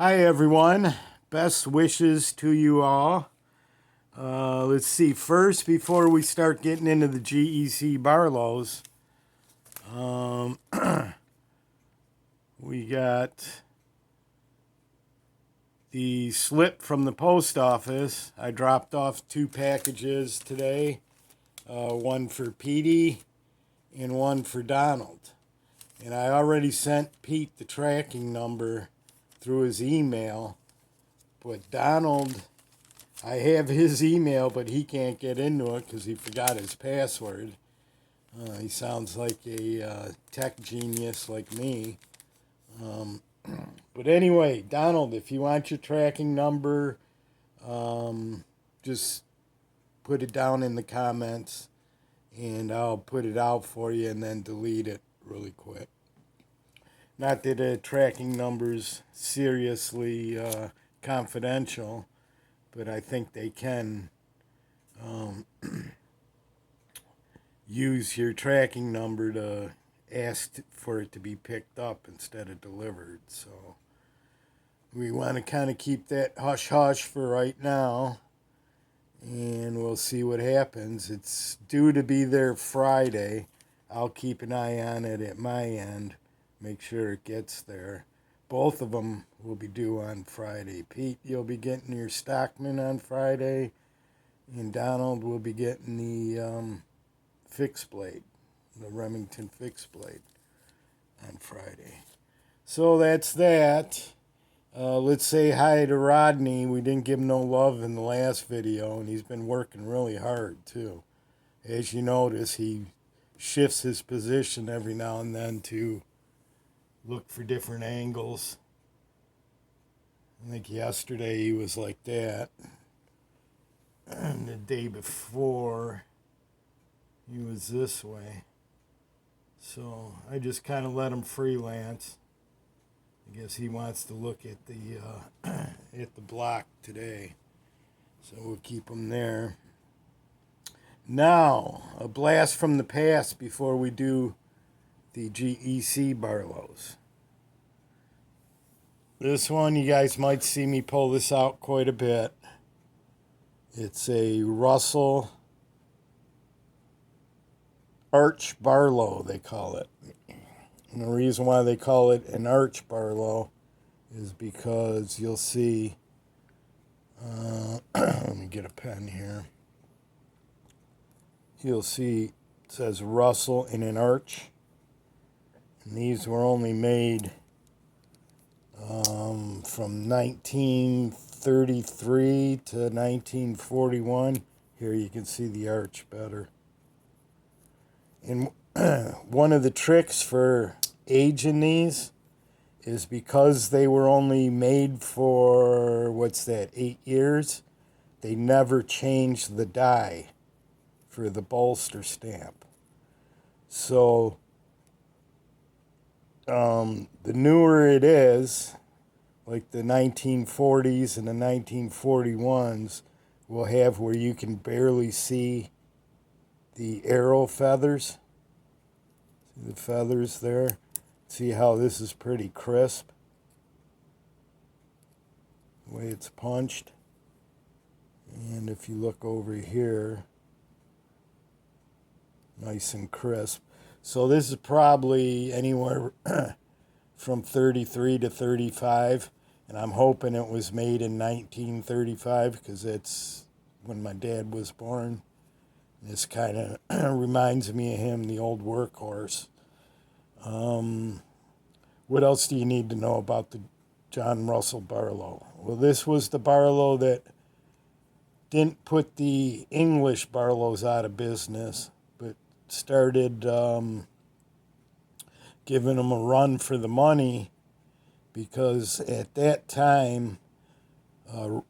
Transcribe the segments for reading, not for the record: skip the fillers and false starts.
Hi, everyone. Best wishes to you all. Let's see. First, before we start getting into the GEC Barlows, we got the slip from the post office. I dropped off 2 packages today, one for Petey and one for Donald. And I already sent Pete the tracking number through his email, but Donald, I have his email, but he can't get into it because he forgot his password. He sounds like a tech genius like me. But anyway, Donald, if you want your tracking number, just put it down in the comments and I'll put it out for you and then delete it really quick. Not that a tracking number's seriously confidential, but I think they can use your tracking number to ask for it to be picked up instead of delivered. So we want to kind of keep that hush hush for right now, and we'll see what happens. It's due to be there Friday. I'll keep an eye on it at my end, make sure it gets there. Both of them will be due on Friday. Pete, you'll be getting your Stockman on Friday, and Donald will be getting the fixed blade, the Remington fixed blade on Friday. So that's that. Let's say hi to Rodney. We didn't give him no love in the last video, and he's been working really hard too. As you notice, he shifts his position every now and then to look for different angles. I think yesterday he was like that, and the day before he was this way. So I just kind of let him freelance. I guess he wants to look at the at the block today, so we'll keep him there. Now, a blast from the past before we do the GEC Barlows. This one, you guys might see me pull this out quite a bit. It's a Russell Arch Barlow, they call it. And the reason why they call it an Arch Barlow is because you'll see, let me get a pen here. You'll see it says Russell in an arch. And these were only made from 1933 to 1941. Here you can see the arch better. And one of the tricks for aging these is because they were only made for, 8 years, they never changed the die for the bolster stamp. So the newer it is, like the 1940s and the 1941s, will have where you can barely see the arrow feathers. See the feathers there? See how this is pretty crisp? The way it's punched. And if you look over here, nice and crisp. So this is probably anywhere from 33 to 35. And I'm hoping it was made in 1935 because that's when my dad was born. This kind of reminds me of him, the old workhorse. What else do you need to know about the John Russell Barlow? Well, this was the Barlow that didn't put the English Barlows out of business, but started giving them a run for the money because at that time,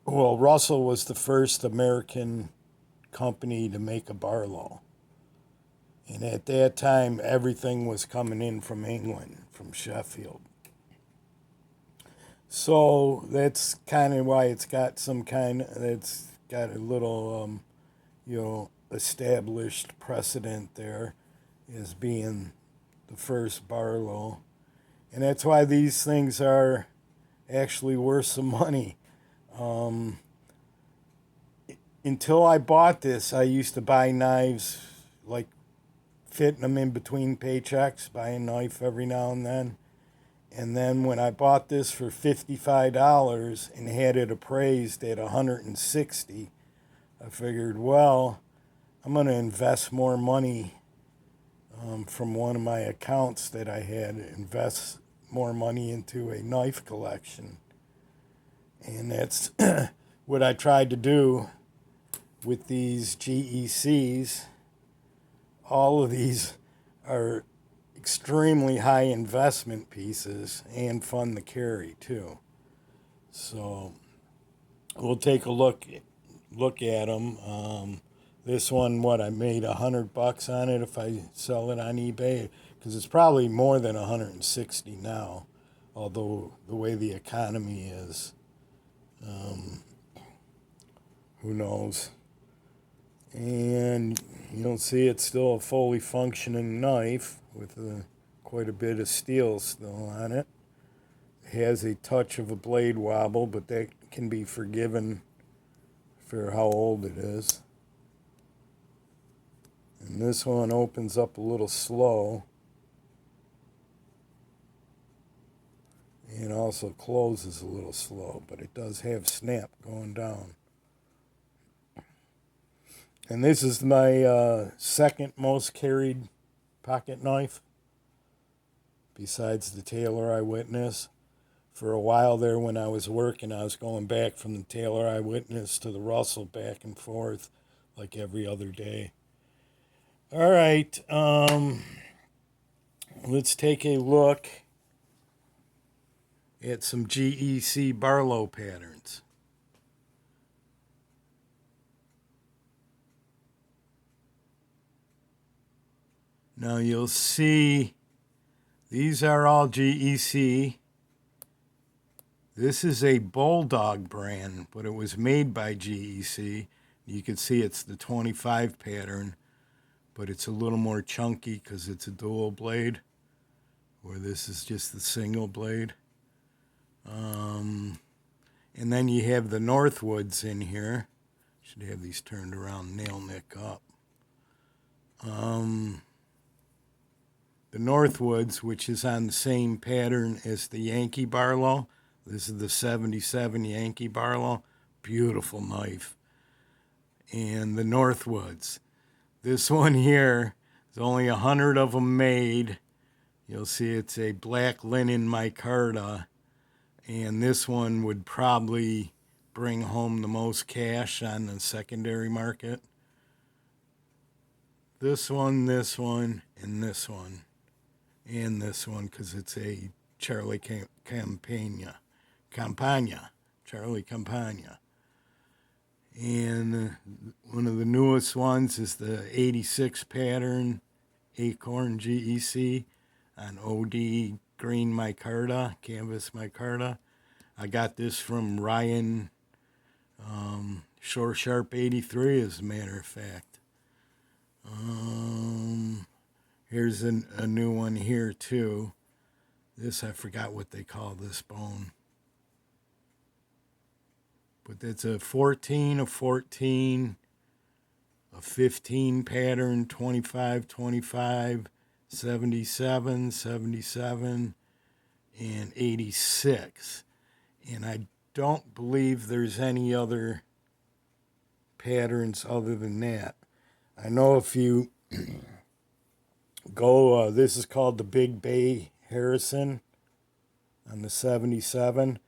Russell was the first American company to make a Barlow. And at that time, everything was coming in from England, from Sheffield. So that's kind of why it's got it's got a little, established precedent there as being the first Barlow. And that's why these things are actually worth some money. Until I bought this, I used to buy knives, like fitting them in between paychecks, buy a knife every now and then. And then when I bought this for $55 and had it appraised at $160, I figured, well, I'm going to invest more money from one of my accounts that I had, invest more money into a knife collection. And that's what I tried to do with these GECs. All of these are extremely high investment pieces and fun to carry too. So we'll take a look at them. This one, what I made $100 on it if I sell it on eBay, because it's probably more than 160 now, although the way the economy is, who knows. And you'll see it's still a fully functioning knife with quite a bit of steel still on it. It has a touch of a blade wobble, but that can be forgiven for how old it is. And this one opens up a little slow and also closes a little slow, but it does have snap going down. And this is my second most carried pocket knife, besides the Taylor Eyewitness. For a while there when I was working, I was going back from the Taylor Eyewitness to the Russell back and forth like every other day. All right, let's take a look at some GEC Barlow patterns. Now you'll see these are all GEC. This is a Bulldog brand, but it was made by GEC. You can see it's the 25 pattern, but it's a little more chunky because it's a dual blade, where this is just the single blade. And then you have the Northwoods in here. Should have these turned around, nail nick up. The Northwoods, which is on the same pattern as the Yankee Barlow. This is the 77 Yankee Barlow. Beautiful knife. And the Northwoods. This one here, there's only 100 of them made. You'll see it's a black linen micarta. And this one would probably bring home the most cash on the secondary market. This one, and this one. And this one, because it's a Charlie Campagna. Charlie Campagna. And one of the newest ones is the 86 pattern Acorn GEC on OD green micarta, canvas micarta. I got this from Ryan Shore Sharp 83, as a matter of fact. Here's a new one here too. This, I forgot what they call this bone. But it's a 14, a 14, a 15 pattern, 25, 25, 77, 77, and 86. And I don't believe there's any other patterns other than that. I know if you go, this is called the Big Bay Harrison on the 77.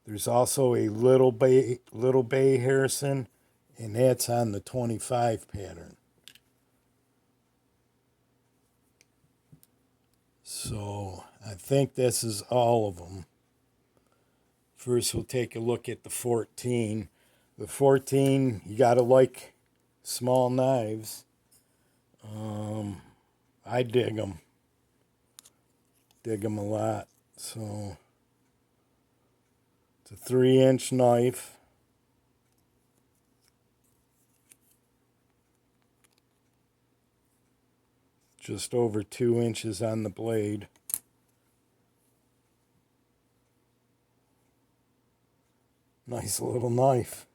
There's also a Little Bay Harrison, and that's on the 25 pattern. So I think this is all of them. First, we'll take a look at the 14. The 14, you gotta like small knives. I dig them. Dig them a lot. So it's a 3-inch knife. Just over 2 inches on the blade. Nice little knife.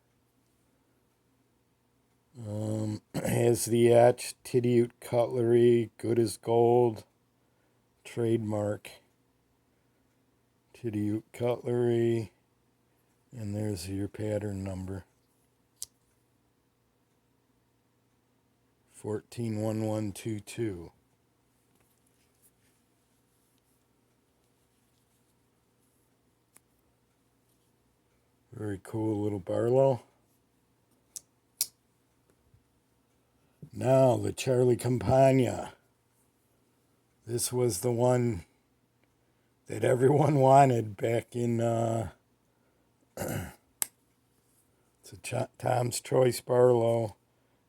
Has the etch, Tidiute Cutlery, good as gold, trademark. Tidiute Cutlery, and there's your pattern number. 141122. Very cool little Barlow. Now the Charlie Campagna. This was the one that everyone wanted back in it's a Tom's Choice Barlow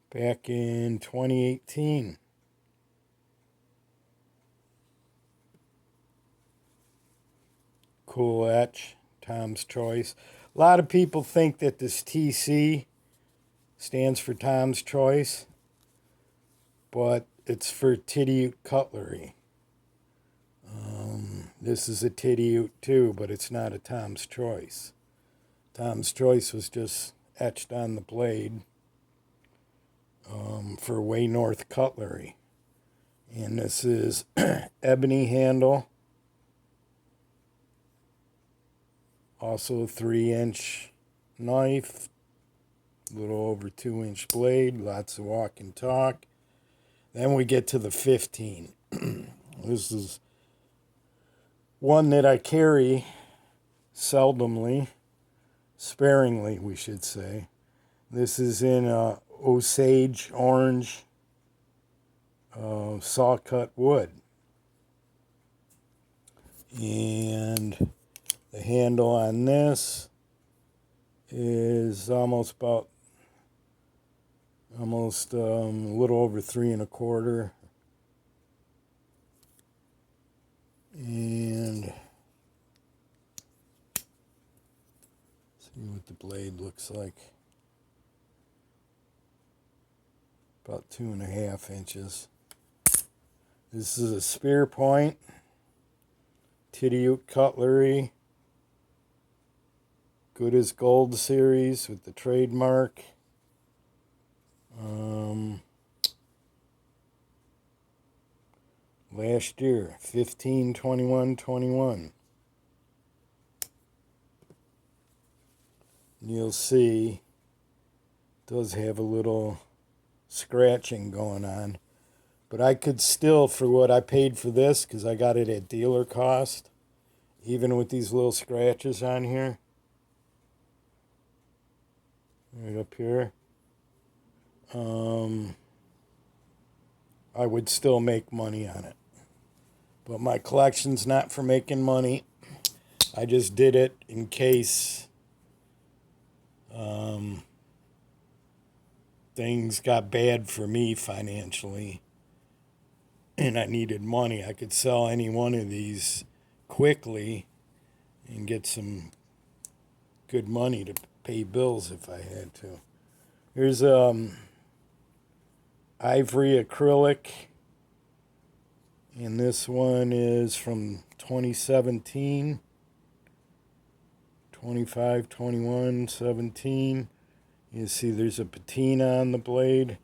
back in 2018. Cool etch, Tom's Choice. A lot of people think that this TC stands for Tom's Choice, but it's for Tidiute Cutlery. This is a Tidiute too, but it's not a Tom's Choice. Tom's Choice was just etched on the blade for Way North Cutlery. And this is ebony handle. Also a 3-inch knife. A little over 2-inch blade. Lots of walk and talk. Then we get to the 15. This is one that I carry seldomly. Sparingly, we should say. This is in Osage orange saw cut wood. And the handle on this is almost a little over 3 1/4. And see what the blade looks like. About 2.5 inches. This is a spear point, Tidiute Cutlery, good as gold series with the trademark. Last year, 15/21/21. You'll see it does have a little scratching going on, but I could still, for what I paid for this, because I got it at dealer cost, even with these little scratches on here, right up here, I would still make money on it. But my collection's not for making money. I just did it in case things got bad for me financially and I needed money. I could sell any one of these quickly and get some good money to pay bills if I had to. Here's ivory acrylic, and this one is from 2017, 25, 21, 17. You see there's a patina on the blade.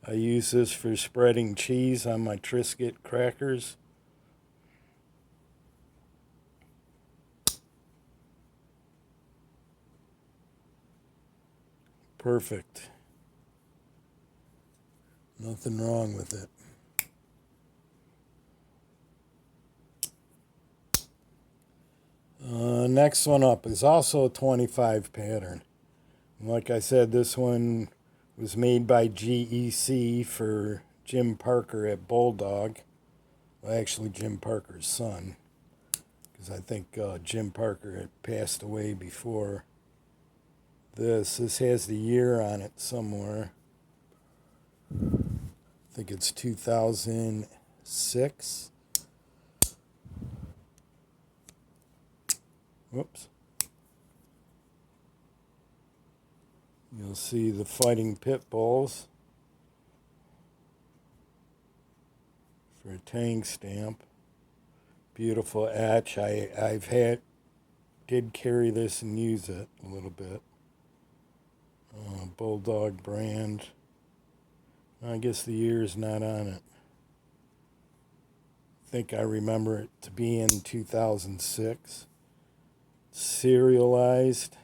I use this for spreading cheese on my Triscuit crackers. Perfect. Nothing wrong with it. Next one up is also a 25 pattern. Like I said, this one was made by GEC for Jim Parker at Bulldog. Well, actually, Jim Parker's son, because I think Jim Parker had passed away before this. This has the year on it somewhere. I think it's 2006. Whoops. You'll see the fighting pit bulls for a tang stamp. Beautiful etch. I've had did carry this and use it a little bit. Bulldog brand. I guess the year's not on it. I think I remember it to be in 2006. Serialized.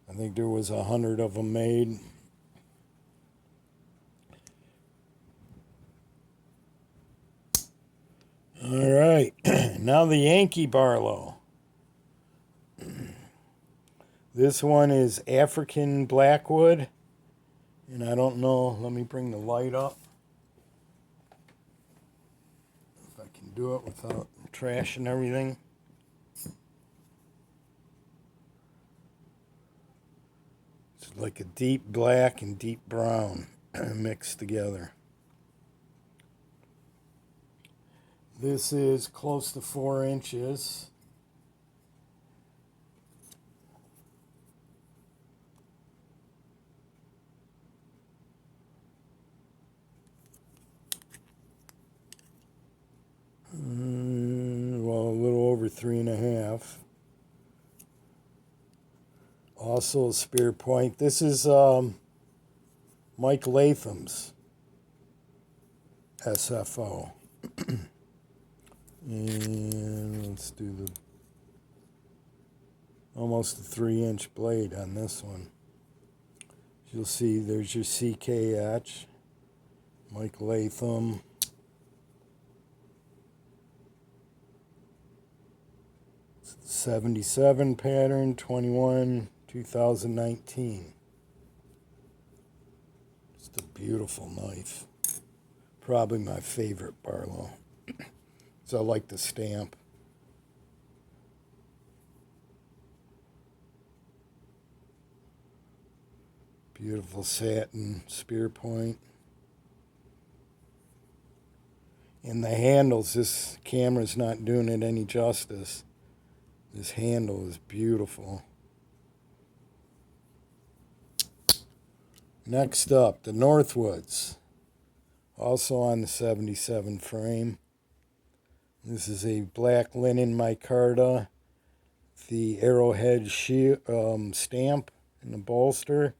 I think there was 100 of them made. All right, now the Yankee Barlow. This one is African Blackwood, and I don't know, let me bring the light up. If I can do it without trashing everything. It's like a deep black and deep brown mixed together. This is close to 4 inches. Well, a little over 3.5. Also a spear point. This is Mike Latham's SFO. And let's do the almost a 3-inch blade on this one. You'll see there's your CKH, Mike Latham. It's the 77 pattern, 21, 2019. Just a beautiful knife. Probably my favorite Barlow. So I like the stamp. Beautiful satin spear point. And the handles, this camera's not doing it any justice. This handle is beautiful. Next up, the Northwoods. Also on the 77 frame. This is a black linen micarta. The arrowhead stamp in the bolster.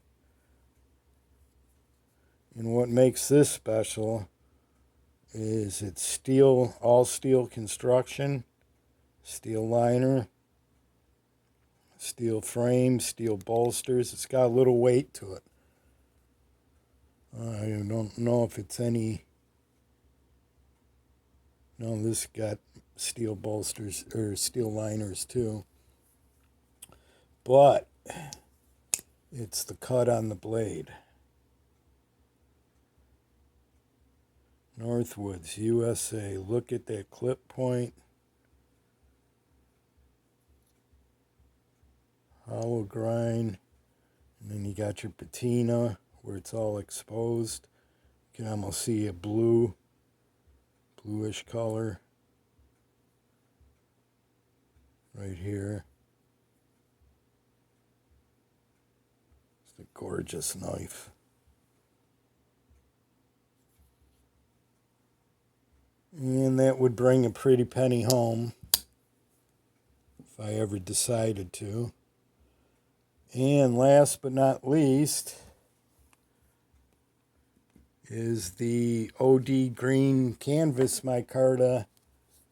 And what makes this special is it's steel, all steel construction, steel liner, steel frame, steel bolsters. It's got a little weight to it. I don't know if it's any. No, this got steel bolsters or steel liners too. But it's the cut on the blade. Northwoods, USA. Look at that clip point. Hollow grind. And then you got your patina where it's all exposed. You can almost see a bluish color right here. It's a gorgeous knife. And that would bring a pretty penny home if I ever decided to. And last but not least is the OD Green Canvas Micarta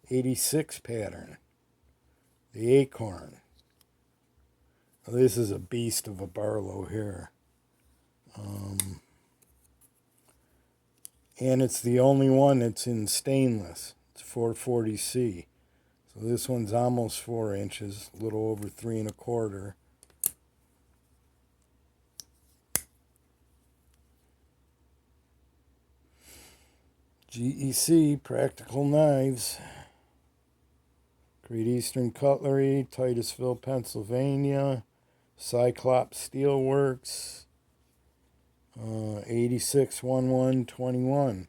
86 pattern. The Acorn. Now, this is a beast of a Barlow here. And it's the only one that's in stainless. It's 440C. So this one's almost 4 inches, a little over 3.25. GEC Practical Knives. Great Eastern Cutlery, Titusville, Pennsylvania. Cyclops Steelworks. 861121.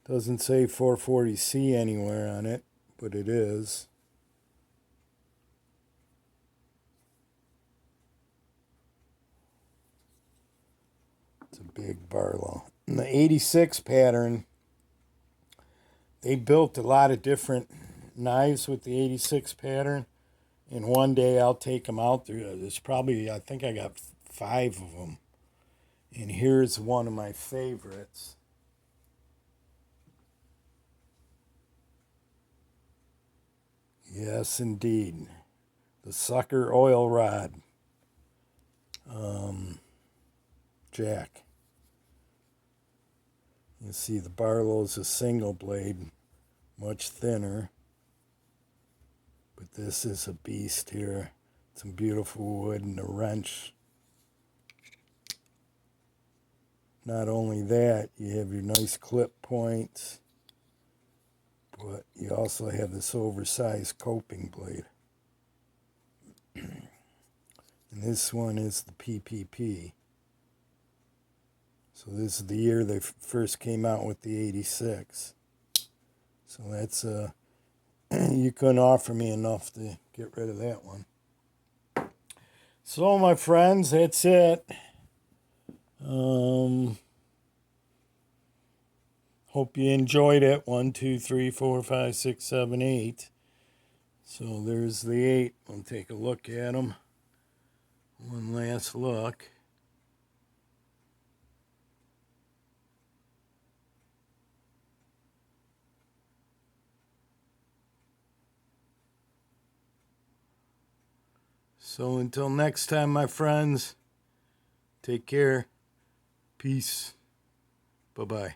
Doesn't say 440C anywhere on it, but it is. It's a big Barlow. And the 86 pattern they built a lot of different knives with the 86 pattern. And one day I'll take them out there. There's probably, I think I got 5 of them. And here's one of my favorites. Yes, indeed. The sucker oil rod. Jack. You see the Barlows is single blade, much thinner. But this is a beast here. Some beautiful wood and a wrench. Not only that, you have your nice clip points, but you also have this oversized coping blade. And this one is the PPP. So this is the year they first came out with the 86. So that's you couldn't offer me enough to get rid of that one. So my friends, that's it. Hope you enjoyed it. 1, 2, 3, 4, 5, 6, 7, 8. So there's the 8. We'll take a look at them. One last look. So until next time, my friends, take care. Peace. Bye-bye.